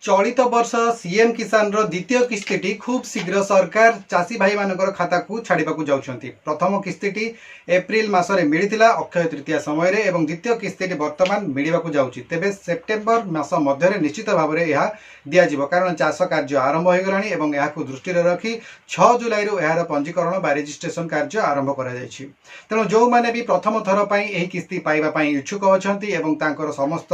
चलित वर्ष सीएम किसान रो द्वितीय किस्ती खूब शीघ्र सरकार चाषी भाई मानकर खाता को छाड़ा जाउछंती। प्रथम किस्ती एप्रिल मासरे मिलिथिला अक्षय तृतीया समय रे एवं द्वितीय किस्ती वर्तमान मिलवाक जाउछि। तेबे सेप्टेम्बर मास मध्य निश्चित भाव में यह दिज्व कारण चाष कार्य आरंभ हो गलानी एवं यहां दृष्टि रखी 6 जुलाई रु यार पंजीकरण बा रजिस्ट्रेशन कार्य आरंभ करा जायछि। तेणु जो माने भी प्रथम थर पई एही किस्ती पाइबा पई इच्छुक अछंती एवं तांकर समस्त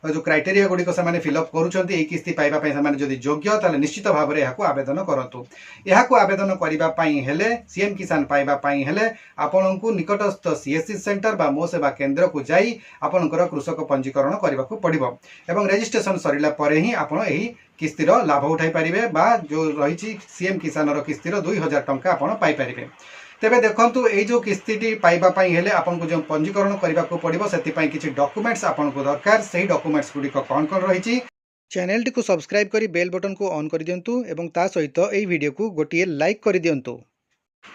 जो क्राइटेरिया गुडी को से फिलअप करूछंती एही किस्ती पाइबा पई से जदि योग्य ताले निश्चित भाव में यहां आवेदन करंतु। यहां आवेदन करबा पई हेले सीएम किसान पाइबा पई हेले आपनकु निकटस्थ सीएससी सेंटर बा मो सेवा केंद्र को जाई आपनकर कृषक पंजीकरण करबा को पड़िबो एवं रजिस्ट्रेशन सरिला परे ही आपण एही किस्तीर लाभ उठाई पारिबे बा जो रही सीएम किसान रो किस्तीर 2000 टंका आपण पाई पारिबे। तेबे देखंतु एई जो किस्तीटी पाइबा पई हेले आपनको जो पंजीकरण करबा को पड़िबो सेति पई किछि डॉक्यूमेंट्स आपनको दरकार। सेही डॉक्यूमेंट्स गुडी कोन कोन रही चैनल टी को सब्सक्राइब करी बेल बटन को ऑन कर दियंतु एवं ता सहित एई वीडियो को गोटिए लाइक कर दियंतु।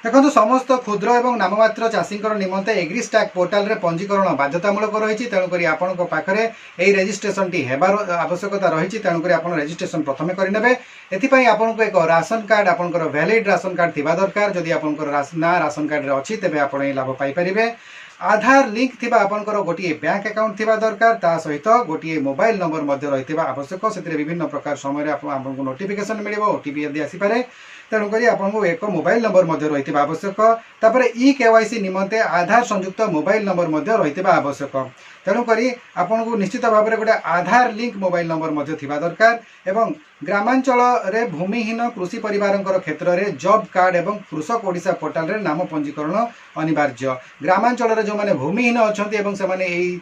देखो समस्त क्षुद्र एवं नाममात्र चाषी निमंते एग्रीस्टाक पोर्टाल रे पंजीकरण बाध्यतामूलक रही। तेणुक आपण पाखे यही रेजिस्ट्रेशन टी हेबार आवश्यकता रही। तेणुक आप रेजिस्ट्रेशन प्रथम करेंगे। एथिपाई आपको एक राशन कार्ड आपंकर वैलिड राशन कार्ड थिबा दरकार। जदि आपंकर ना राशन कार्ड रे अछि तेबे आपण लाभ पाई परिबे। आधार लिंक थिबा आपनकर गोटिए बैंक अकाउंट थिबा दरकार। ता सहित गोटिए मोबाइल नंबर मध्य रहिथिबा आवश्यक। सेतिरे विभिन्न प्रकार समय आपनको नोटिफिकेशन मिलिबो ओटीपी यदि आसी पारे। तेणुक आपको एक मोबाइल नंबर मध्य रहिथिबा आवश्यक। तापर ई केवाईसी निमंते आधार संयुक्त मोबाइल नंबर मध्य रहिथिबा आवश्यक। तेणुक आपको निश्चित भाव में गोटे आधार लिंक मोबाइल नंबर मध्य थिबा दरकार। एवं ग्रामांचल रे भूमिहीन कृषि परिवार क्षेत्र में जॉब कार्ड एवं कृषक ओडिशा पोर्टाल रे नाम पंजीकरण अनिवार्य। ग्रामांचल रे जो माने भूमिहीन अछंती एवं से माने एई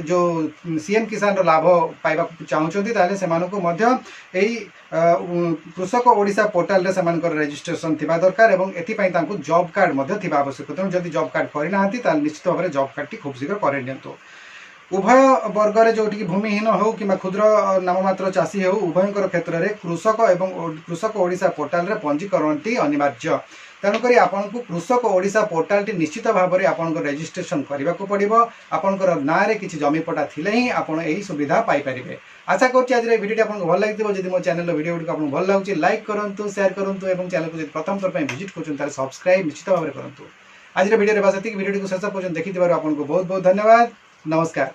जो सीएम किसान रो लाभ पाइबा चाहउछंती ताले सेमानको मध्य एई कृषक ओडिशा पोर्टाल रे सेमानकर रजिस्ट्रेशन थिबा दरकार एवं एथि पई तांको जॉब कार्ड मध्य थिबा आवश्यक। तेणु जदि जॉब कार्ड करि नाहंती ताले निश्चित भाव में जॉब कार्ड टी खूब शीघ्र करें नियंतु। उभय वर्ग रे जो भूमिहीन हो कि क्षुद्र नाममात्र चाषी हो उभयंकर क्षेत्र में कृषक ओडिशा पोर्टाल रे पंजीकरण टी अनिवार्य। तेणुक आपको कृषक ओडिशा पोर्टाल टी निश्चित भाव में आपको रजिस्ट्रेशन करने को पड़ो। आपंकर ना रे किछि जमीपटा थिले ही आपण एही सुविधा पाई परिबे। आशा करछि आज वीडियो आपको भल लगिथिबो। जदि मो चैनल वीडियो गुडी आपको भल लागुछि लाइक करंतु शेयर करंतु एवं चैनल को जदि प्रथम थर पई विजिट करछन ताले सब्सक्राइब निश्चित भाव में करंतु। आज वीडियो रे बस एतिक वीडियो को शेष पर्यंत देखि दिबार आपको बहुत बहुत धन्यवाद। नमस्कार।